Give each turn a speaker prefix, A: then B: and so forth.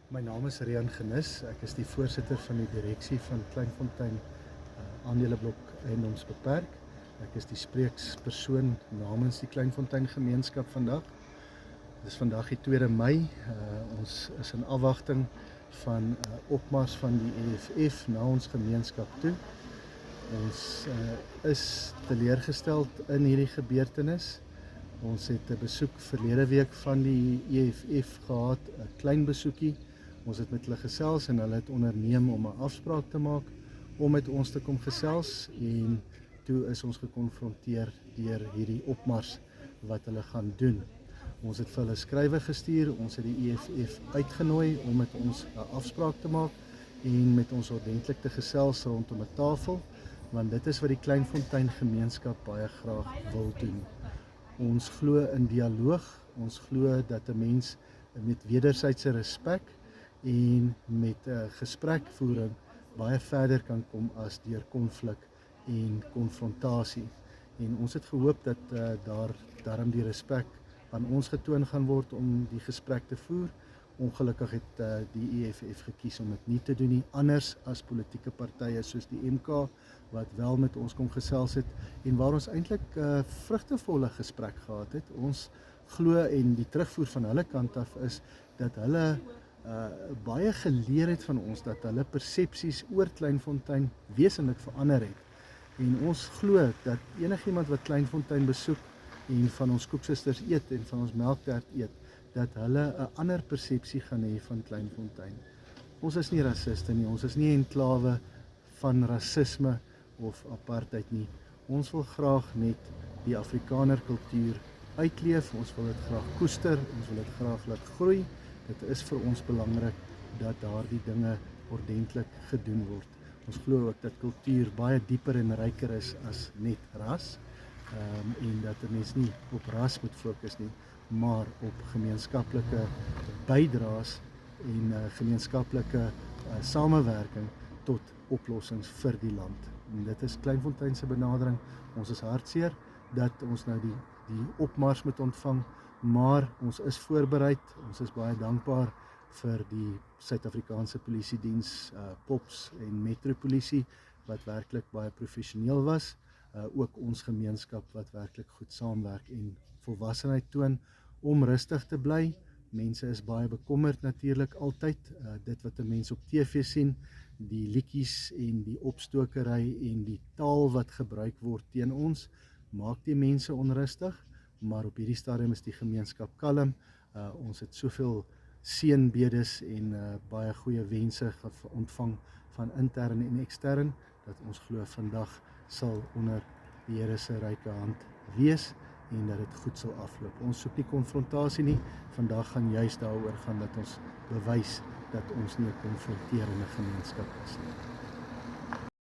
A: My naam is Rian Genis. Ek is die voorsitter van die direksie van Kleinfontein Aandeleblok Eiendomsbeperk. Ek is die spreekspersoon namens die Kleinfontein gemeenskap vandag. Dis vandag die 2 Mei. Ons is in afwagting van opmars van die EFF na ons gemeenskap toe. Ons is teleurgesteld in hierdie gebeurtenis. Ons het 'n besoek verlede week van die EFF gehad, 'n klein besoekie. Ons het met hulle gesels en hulle het onderneem om 'n afspraak te maak om met ons te kom gesels, en toe is ons gekonfronteer deur hierdie opmars wat hulle gaan doen. Ons het vir hulle skrywe gestuur, ons het die EFF uitgenooi om met ons 'n afspraak te maak en met ons ordentlik te gesels rondom 'n tafel, want dit is wat die Kleinfontein gemeenskap baie graag wil doen. Ons glo in dialoog, ons glo dat 'n mens met wederwysige respek en met gesprekvoering baie verder kan kom as deur konflik en konfrontasie. En ons het gehoop dat daarom die respek aan ons getoon gaan word om die gesprek te voer. Ongelukkig het die EFF gekies om dit nie te doen nie, anders as politieke partye soos die MK wat wel met ons kom gesels het en waar ons eintlik vrugtevolle gesprek gehad het. Ons glo, en die terugvoer van hulle kant af is dat hulle baie geleer het van ons, dat hulle persepsies oor Kleinfontein wesenlik verander het. En ons glo dat enigiemand wat Kleinfontein besoek en van ons koeksisters eet en van ons melktert eet, dat hulle 'n ander persepsie gaan hê van Kleinfontein. Ons is nie rassiste nie, ons is nie 'n enklawe van rasisme of apartheid nie. Ons wil graag net die Afrikaner kultuur uitleef, ons wil dit graag koester, ons wil dit graag laat groei. Dit is vir ons belangrik dat daardie dinge ordentlik gedoen word. Ons glo ook dat kultuur baie dieper en ryker is as net ras, en dat 'n mens nie op ras moet fokus nie, maar op gemeenskaplike bydraes en gemeenskaplike samewerking tot oplossings vir die land. En dit is Kleinfontein se benadering. Ons is hartseer dat ons nou die opmars moet ontvang, maar ons is voorbereid. Ons is baie dankbaar vir die Suid-Afrikaanse Polisiediens, POPS en Metropolisie wat werklik baie professioneel was. Ook ons gemeenskap wat werklik goed saamwerk en volwassenheid toon om rustig te bly. Mense is baie bekommerd natuurlik altyd. Dit wat 'n mens op TV sien, die liedjies en die opstokery en die taal wat gebruik word teen ons, maak die mense onrustig, maar op hierdie stadium is die gemeenskap kalm. Ons het soveel seënbedes en baie goeie wense ontvang van intern en ekstern, dat ons glo vandag sal onder die Here se ryke hand wees en dat dit goed sal afloop. Ons soek nie konfrontasie nie, vandag gaan juist daaroor gaan dat ons bewys dat ons nie 'n konfronterende gemeenskap is nie.